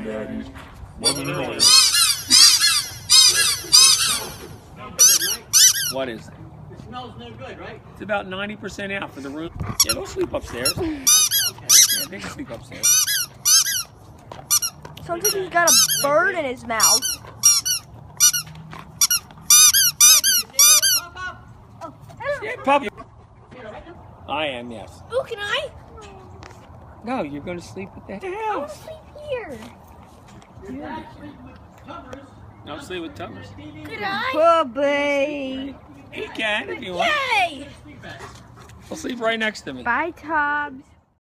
Daddy. Mother Noel. What is it? It smells no good, right? It's about 90% out for the room. Yeah, they'll sleep upstairs. Yeah, they can sleep upstairs. Sounds like he's got a bird in his mouth. Yeah, puppy. I am, yes. Oh, can I? No, you're going to sleep at the I want house. to sleep here. No, sleep with Tubbers. Could I? Bubby. He can if you want. Yay! We'll sleep right next to me. Bye, Tubbs.